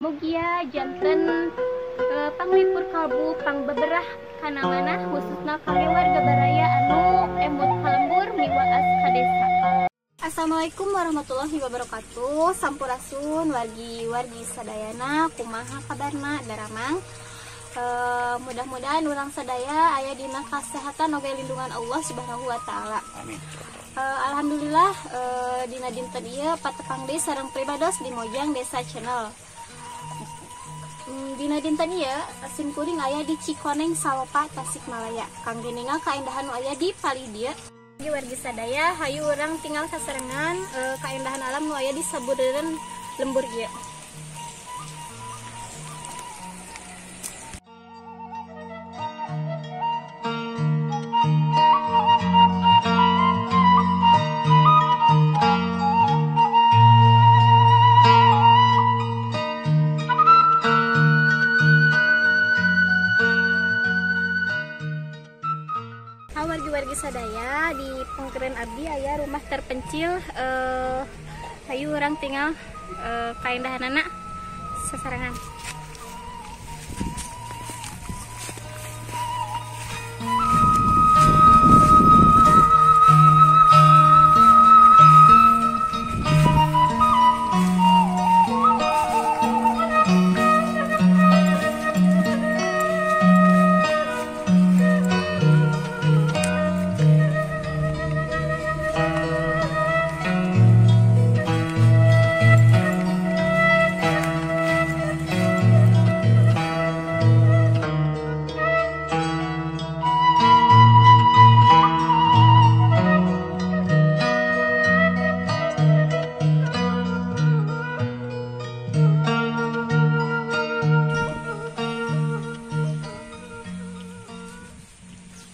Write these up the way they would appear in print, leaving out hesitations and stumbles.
Mugia janten panglipur kalbu pang beberah kana manah khususna kangge warga baraya anu emut kalembur miwaas ka desa. Assalamualaikum warahmatullahi wabarakatuh. Sampurasun wargi sadayana kumaha kabarna daramang. Mudah-mudahan urang sadaya aya dina kasehatan oge lindungan Allah Subhanahu wa taala. Amin. Alhamdulillah dina dinten ieu patepang deui sareng pribados di Mojang Desa Channel. Dina dinten ieu simkuring aya di Cikoneng Salopa Tasikmalaya. Kangge ningal kaendahan nu aya di pali dieu. Wargi sadaya hayu urang tinggal saserengan kaendahan alam nu aya di sabeureun lembur ieu. Wargi sadaya di pengkeren abdi aya rumah terpencil hayu urang tinggal kaendahanana sasarangan.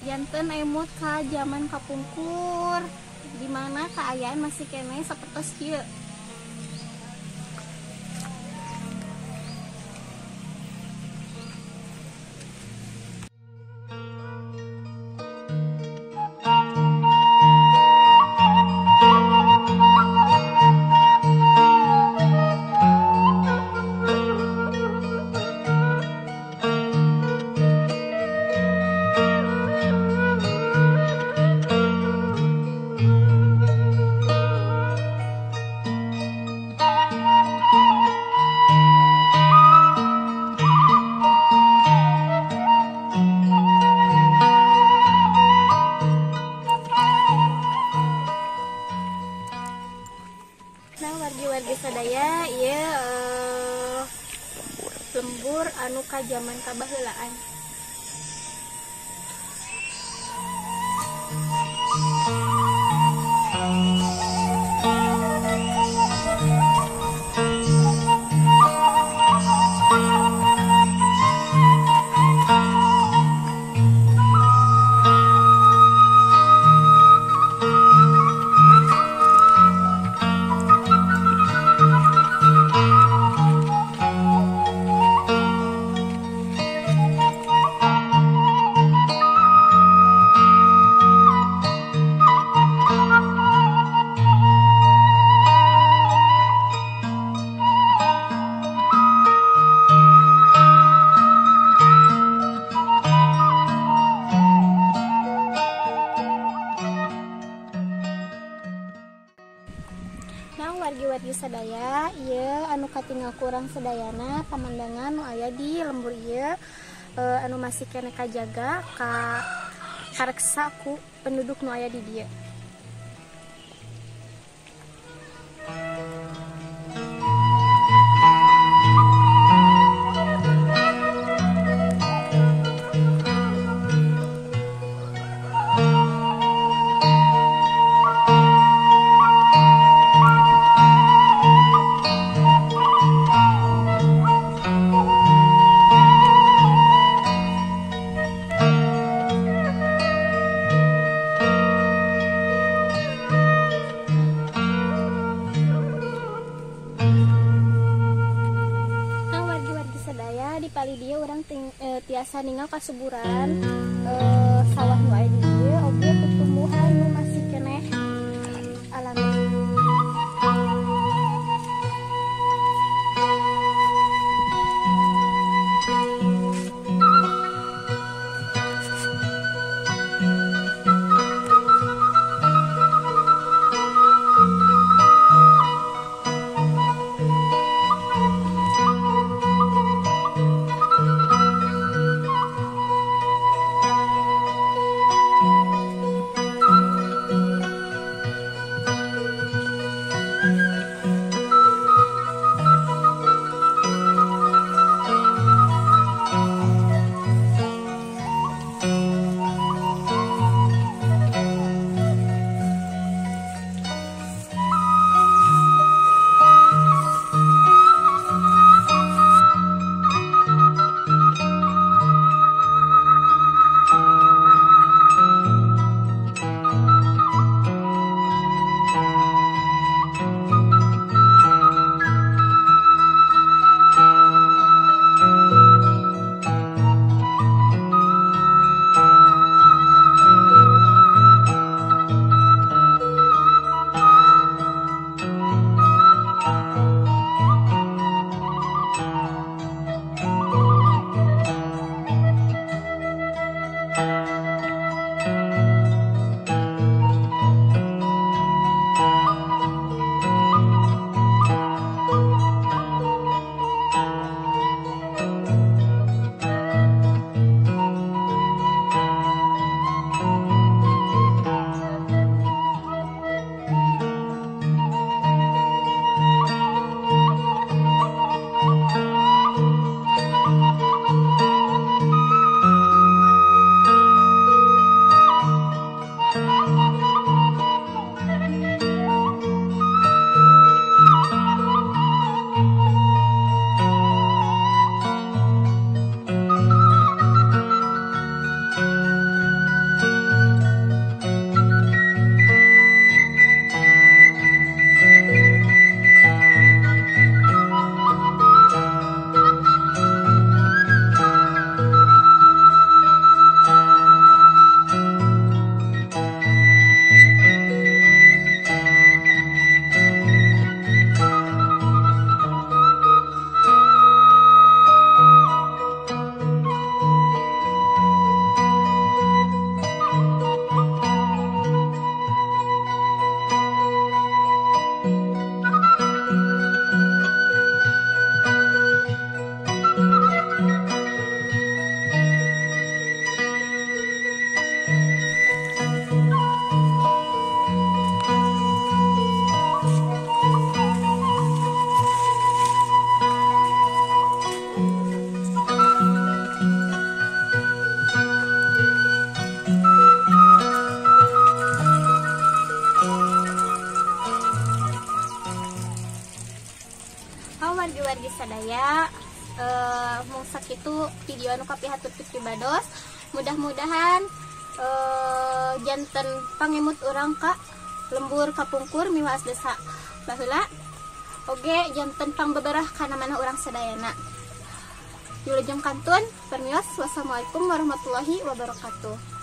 Janten emut ka zaman kapungkur dimana keayaan masih kene sapertos kieu. Wargi sadaya ieu lembur anu ka zaman kabaheulaan. Wargi sadaya ieu anu katinggal kurang sedayana pemandangan nu aya di lembur ieu anu masih kene kajaga kareksa ku penduduk nu aya di dieu. Pali dia orang tiasa ninggal kasuburan sawah nu aya di dieu oge tumbuhan nu masih keneh alami. saya mungsak itu video anu kapihatur pibados. Mudah-mudahan janten pangemut orang Kak lembur kapungkur miwas desa baheula oge janten pangbeberah kana mana orang sadayana. Wilujeng kantun permios. Wassalamualaikum warahmatullahi wabarakatuh.